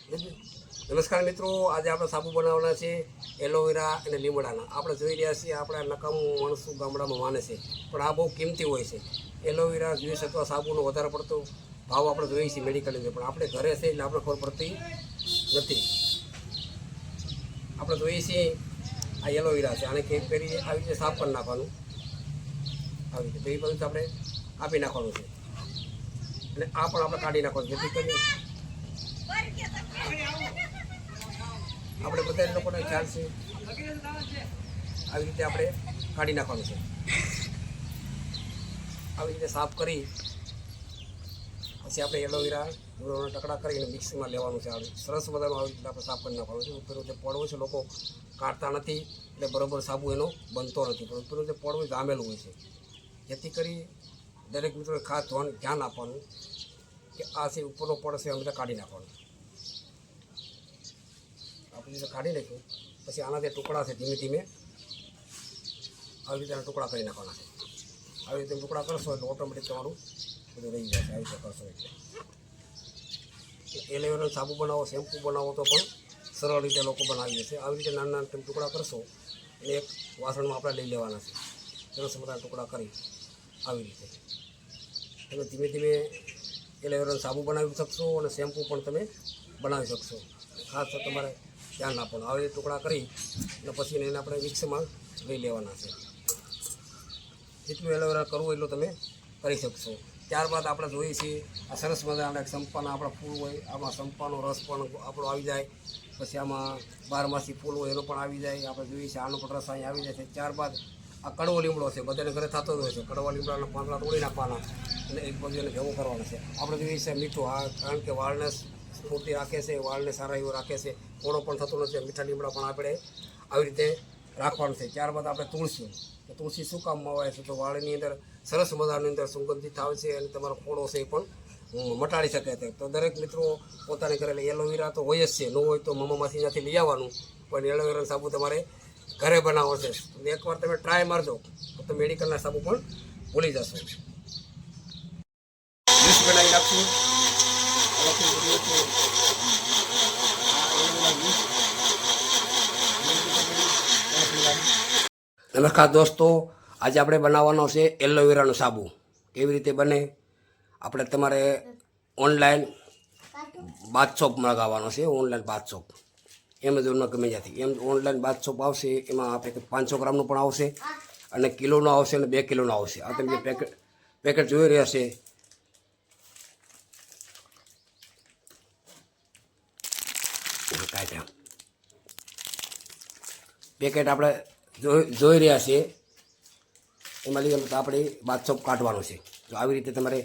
નમસ્કાર મિત્રો, આજે આપણે સાબુ બનાવવાના છે એલોવેરા અને લીમડાના. આપણે જોઈ રહ્યા છીએ આપણે નકામું માણસો ગામડામાં માને છે, પણ આ બહુ કિંમતી હોય છે. એલોવેરા જ્યુસ અથવા સાબુનો વધારે પડતો ભાવ આપણે જોઈએ છીએ મેડિકલની, પણ આપણે ઘરે છે એટલે આપણે ખબર પડતી નથી. આપણે જોઈએ છીએ આ એલોવેરા છે, આને કેક કરી આવી રીતે સાફ કરી નાખવાનું, આવી રીતે બે બધું આપણે આપી નાખવાનું છે, અને આ પણ આપણે કાઢી નાખવાનું, જેથી કરી આપણે બધા લોકોને ખ્યાલ છે. આવી રીતે આપણે કાઢી નાખવાનું છે. આવી રીતે સાફ કરી પછી આપણે એલોવેરા ટકડા કરીને મિક્સીમાં લેવાનું છે. આવી સરસ મજાનું આવી રીતે આપણે સાફ કરી નાખવાનું છે. ઉપરનો જે પડવો છે લોકો કાઢતા નથી, એટલે બરાબર સાબુ એનો બનતો નથી, પણ ઉપરનું જે પડવું જામેલું હોય છે. જેથી કરી દરેક મિત્રોએ ખાસ ધ્યાન આપવાનું કે આ છે ઉપરનો પડ છે અમે કાઢી નાખવાનું. આપણે રીતે કાઢી નાખ્યું પછી આના જે ટુકડા છે ધીમે ધીમે આવી રીતે ટુકડા કરી નાખવાના છે. આવી રીતે ટુકડા કરશો એટલે ઓટોમેટિક તમારું બધું રહી જશે. આવી રીતે કરશો એટલે એલોવેરાનો સાબુ બનાવો, શેમ્પૂ બનાવો તો પણ સરળ રીતે લોકો બનાવી દેશે. આવી રીતે નાના નાના ટુકડા કરશો એટલે એક વાસણમાં આપણે લઈ લેવાના છે. સરસ મજાના ટુકડા કરી આવી રીતે તમે ધીમે ધીમે એલોવેરાનો સાબુ બનાવી શકશો અને શેમ્પૂ પણ તમે બનાવી શકશો. ખાસ તો તમારે ધ્યાન આપવાનું. આવી ટુકડા કરી અને પછી એને આપણે મિક્સમાં લઈ લેવાના છે. જેટલું એલોવેરા કરવું એટલું તમે કરી શકશો. ત્યારબાદ આપણે જોઈએ છીએ આ સરસ મજાના સંપાના આપણા ફૂલ હોય, આમાં સંપાનો રસ પણ આપણો આવી જાય. પછી આમાં બારમાસી ફૂલ હોય એનો પણ આવી જાય. આપણે જોઈએ છીએ આનો પણ રસ અહીં આવી જાય છે. ત્યારબાદ આ કડવો લીમડો છે, બધાને ઘરે થતો જ હોય છે. કડવા લીમડાના પાંદડા તોડી નાખવાના અને એક બાજુ એને ભેગું કરવાનું છે. આપણે જોઈએ છીએ મીઠું, કારણ કે વાળને સ્ફૂર્તિ રાખે છે, વાળને સારા એવું રાખે છે, કોળો પણ થતો નથી. મીઠા લીમડા પણ આપણે આવી રીતે રાખવાનું છે. ત્યારબાદ આપણે તુલસી શું કામમાં આવે છે? તો વાળની અંદર સરસ મજાની અંદર સુગંધિત આવે છે અને તમારો ફોડો છે એ પણ મટાડી શકે છે. તો દરેક મિત્રો પોતાને ઘરે એલોવેરા તો હોય જ છે, ન હોય તો મમ્મામાંથી ત્યાંથી લઈ આવવાનું, પણ એલોવેરાનો સાબુ તમારે ઘરે બનાવો છે. એકવાર તમે ટ્રાય મારજો તો મેડિકલના સાબુ પણ ભૂલી જશો. જ્યુસ બનાવી નાખશું. નમસ્કાર દોસ્તો, આજે આપણે બનાવવાનો છે એલોવેરાનો સાબુ. કેવી રીતે બને? આપણે તમારે ઓનલાઈન બાથ સોપ મંગાવવાનો છે. ઓનલાઈન બાથ સોપ એમેઝોનમાં ગમે ત્યાંથી ઓનલાઈન બાથ સોપ આવશે. એમાં આપણે 500 ગ્રામનું પણ આવશે અને કિલોનો આવશે અને 2 કિલોનો આવશે. આ તમે જે પેકેટ જોઈ રહ્યા છે પેકેટ આપણે જોઈ રહ્યા છીએ એમાં લઈએ તો આપણે બાથ સોપ કાઢવાનો છે. તો આવી રીતે તમારે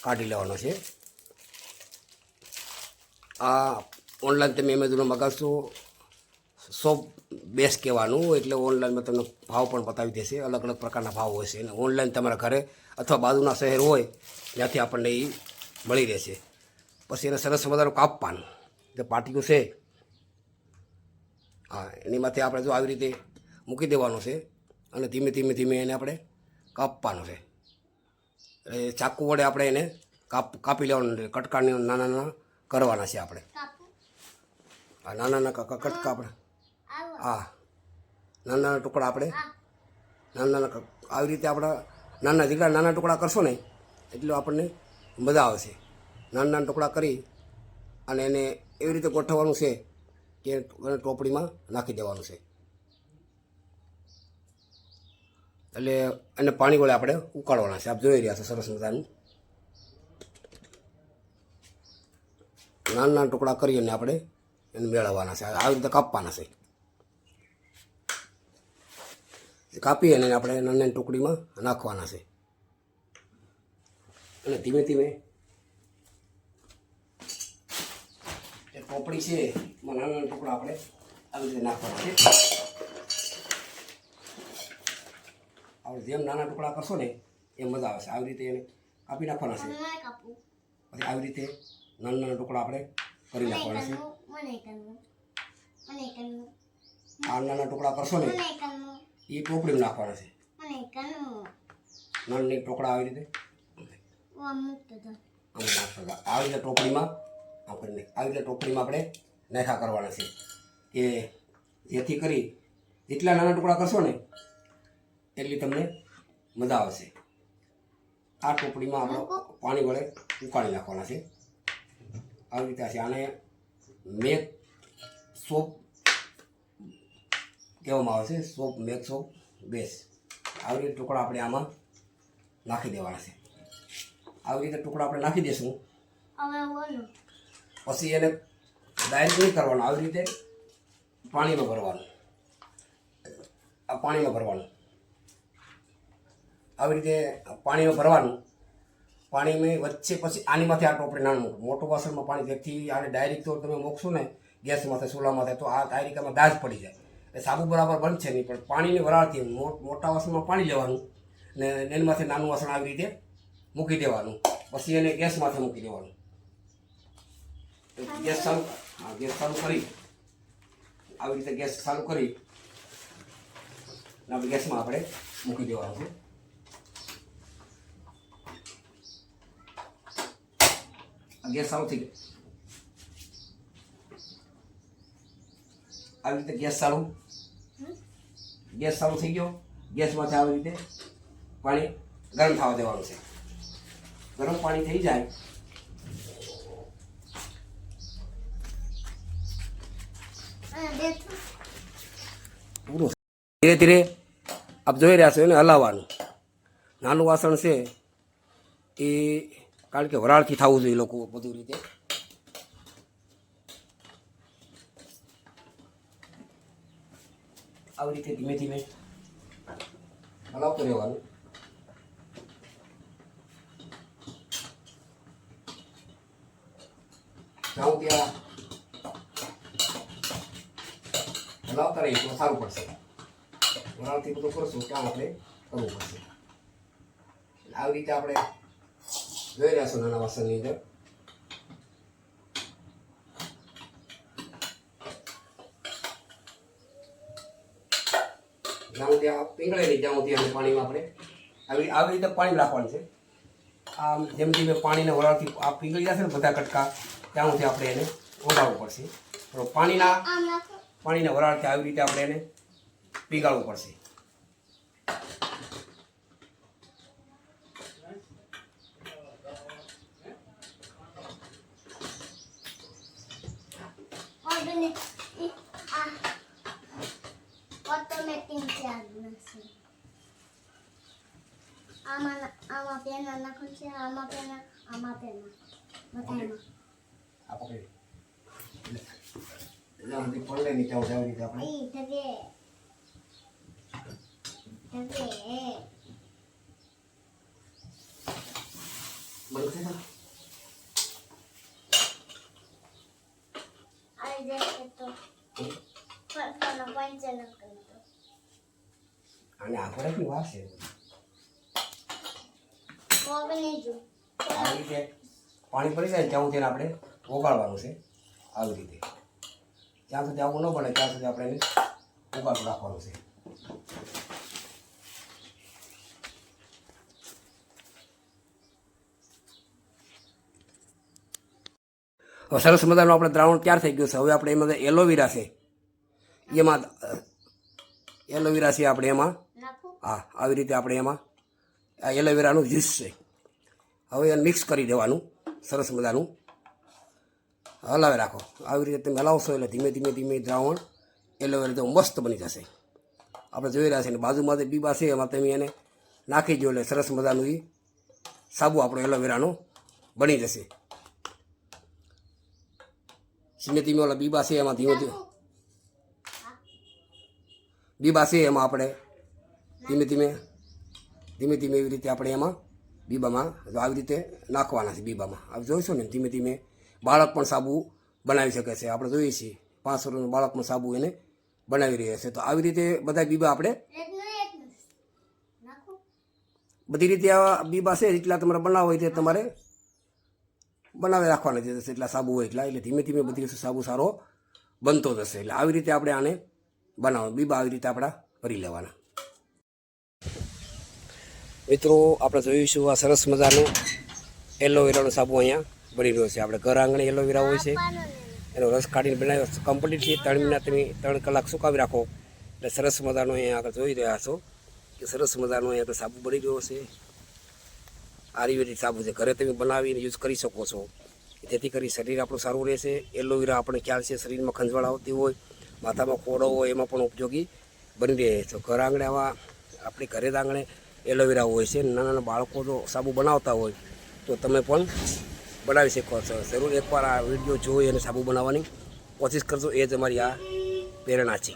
કાઢી લેવાનો છે. આ ઓનલાઈન તમે એમેઝોનમાં મગાવશો, સોપ બેસ્ટ કહેવાનું, એટલે ઓનલાઈનમાં તમને ભાવ પણ બતાવી દેશે. અલગ અલગ પ્રકારના ભાવ હોય છે અને ઓનલાઈન તમારા ઘરે અથવા બાજુના શહેર હોય ત્યાંથી આપણને એ મળી રહેશે. પછી એને સરસ મજાનું કાપવાનું. જે પાટિયું છે હા એની માથે આપણે જો આવી રીતે મૂકી દેવાનું છે અને ધીમે ધીમે ધીમે એને આપણે કાપવાનું છે. એટલે ચાકુ વડે આપણે એને કાપી લેવાનું છે. કટકાને નાના નાના કરવાના છે આપણે. હા નાના નાના કટકા આપણે હા નાના નાના ટુકડા આપણે નાના આવી રીતે આપણા જેટલા નાના ટુકડા કરશો ને એટલું આપણને મજા આવશે. નાના નાના ટુકડા કરી અને એને એવી રીતે ગોઠવવાનું છે કે ટોપડીમાં નાખી દેવાનું છે. એટલે એને પાણી વડે આપણે ઉકાળવાના છે. આપ જોઈ રહ્યા છો સરસ મજાનું નાના નાના ટુકડા કરી અને આપણે એને મેળવવાના છે. આવી રીતે કાપવાના છે. કાપી અને આપણે નાની નાની ટુકડીમાં નાખવાના છે અને ધીમે ધીમે જે ટોપડી છે એમાં નાના નાના ટુકડા આપણે આવી રીતે નાખવાના છે. આપણે જેમ નાના ટુકડા કરશો ને એમ મજા આવશે. આવી રીતે એને કાપી નાખવાના છે. પછી આવી રીતે નાના નાના ટુકડા આપણે કરી નાખવાના છે. આ નાના ટુકડા કરશો ને એ ટોપડીમાં નાખવાના છે. નાના ટુકડા આવી રીતે આવી રીતે ટોપડીમાં આમ કરીને આવી રીતે ટોપલીમાં આપણે નાખા કરવાના છે કે જેથી કરી જેટલા નાના ટુકડા કરશો ને એટલી તમને મજા આવશે. આ ટોપલીમાં આપણે પાણી વડે ઉકાળી નાખવાના છે. આવી રીતે છે. આને મેક સોપ કહેવામાં આવે છે. સોપ મેક સોપ બેસ. આવી રીતે ટુકડા આપણે આમાં નાખી દેવાના છે. આવી રીતે ટુકડા આપણે નાખી દઈશું. પછી એને ડાયરેક્ટ નહીં કરવાનું, આવી રીતે પાણીમાં ભરવાનું. આ પાણીમાં ભરવાનું, આવી રીતે પાણીમાં ભરવાનું. પાણીમાં વચ્ચે પછી આની માથે આ ટોપડી નાનું મોટું વાસણમાં પાણી, જેથી આને ડાયરેક્ટ તો તમે મૂકશો ને ગેસમાંથી ચૂલામાંથી તો આ ડાયરેક્ટમાં દાજ પડી જાય. એ સાબુ બરાબર બનશે નહીં. પણ પાણીની વરાળથી મોટા વાસણમાં પાણી લેવાનું ને એની માથે નાનું વાસણ આવી રીતે મૂકી દેવાનું. પછી એને ગેસ માથે મૂકી દેવાનું. ગેસ ચાલુ કરી આવી રીતે ગેસ ચાલુ કરી આપણે ગેસમાં આપણે મૂકી દેવાનું છે. ગેસ ચાલુ થઈ ગયો. આવી રીતે ગેસ ચાલુ થઈ ગયો. ગેસમાંથી આવી રીતે પાણી ગરમ થવા દેવાનું છે. ગરમ પાણી થઈ જાય પૂરું. ધીરે ધીરે આપ જોઈ રહ્યા છો એને હલાવવાનું. નાનું વાસણ છે એ કારણ કે વરાળથી થવું જોઈએ લોકો બધું રીતે. આવી રીતે ધીમે ધીમે હલાવતું રહેવાનું. જાઉં ત્યાં હલાવતા રહીએ તો સારું પડશે. વરાળથી બધું કરશું ત્યાં આપણે કરવું પડશે. આવી રીતે આપણે જોઈ રહ્યા છો નાના વાસણની અંદર. જ્યાં ત્યાં પીંગળે નહીં જ્યાં ત્યાં પાણીમાં આપણે આવી રીતે પાણી નાખવાનું છે. આમ જેમ ધીમે પાણીના વરાળથી આ પીંગળી જશે ને બધા કટકા ત્યાં સુધી આપણે એને ઓગાળવું પડશે. તો પાણીના વરાળથી આવી રીતે આપણે એને પીગાળવું પડશે. આમાં પેના નાખું છે, આમાં પેના બધામાં. આ પકડી જ્યાં સુધી પડે નહીં ત્યાં આવી રીતે આપણે બંધ અને આપણે બી વાસે આવી રીતે પાણી પડી જાય ત્યાં સુધી આપણે ઓગાળવાનું છે. આવી રીતે જ્યાં સુધી આવું ન બને ત્યાં સુધી આપણે એને ઓગાળતું રાખવાનું છે. હવે સરસ મજાનું આપણે દ્રાવણ તૈયાર થઈ ગયું છે. હવે આપણે એમાં એલોવેરા છે, એમાં એલોવેરા છે આપણે એમાં. હા, આવી રીતે આપણે એમાં આ એલોવેરાનું જ્યુસ છે. હવે એને મિક્સ કરી દેવાનું સરસ મજાનું. હલાવી રાખો. આવી રીતે તમે હલાવશો એટલે ધીમે ધીમે ધીમે દ્રાવણ એલોવેરા તો મસ્ત બની જશે. આપણે જોઈ રહ્યા છીએ. બાજુમાં જે બીબા છે એમાં તમે એને નાખી દો એટલે સરસ મજાનું એ સાબુ આપણો એલોવેરાનો બની જશે. ધીમે ધીમે ઓલા બીબા છે એમાં ધીમે ધીમે બીબા છે એમાં આપણે ધીમે ધીમે એવી રીતે આપણે એમાં બીબામાં આવી રીતે નાખવાના છે. બીબામાં આવી જોઈશું ને ધીમે ધીમે બાળક પણ સાબુ બનાવી શકે છે. આપણે જોઈએ છીએ 5 વર્ષનું બાળક પણ સાબુ એને બનાવી રહ્યા છે. તો આવી રીતે બધા બીબા આપણે બધી રીતે આ બીબા છે જેટલા તમારે બનાવવા હોય તે તમારે બનાવી રાખવાના છે. એટલા સાબુ હોય એટલા, એટલે ધીમે ધીમે બધી વસ્તુ સાબુ સારો બનતો જશે. એટલે આવી રીતે આપણે આને બનાવવાનું. બીબા આવી રીતે આપણા ભરી લેવાના. મિત્રો આપણે જોઈશું આ સરસ મજાનું એલોવેરાનો સાબુ અહીંયા બની રહ્યો છે. આપણે ઘર આંગણે એલોવેરા હોય છે, એનો રસ કાઢીને બનાવ્યો કમ્પ્લીટ છે. 3 મહિના તમે 3 કલાક સુકાવી રાખો એટલે સરસ મજાનો અહીંયા આગળ જોઈ રહ્યા છો કે સરસ મજાનો અહીંયા આગળ સાબુ બની રહ્યો છે. આયુર્વેદિક સાબુ છે, ઘરે તમે બનાવીને યુઝ કરી શકો છો. જેથી કરી શરીર આપણું સારું રહેશે. એલોવેરા આપણે ખ્યાલ છે શરીરમાં ખંજવાળ આવતી હોય, માથામાં ખોડો હોય, એમાં પણ ઉપયોગી બની રહે છે. ઘર આંગણે આવા આપણે ઘરે જ આંગણે એલોવેરા હોય છે. નાના નાના બાળકો જો સાબુ બનાવતા હોય તો તમે પણ બનાવી શકો છો. જરૂર એકવાર આ વિડીયો જોઈ અને સાબુ બનાવવાની કોશિશ કરજો. એ જ અમારી આ પ્રેરણા છે.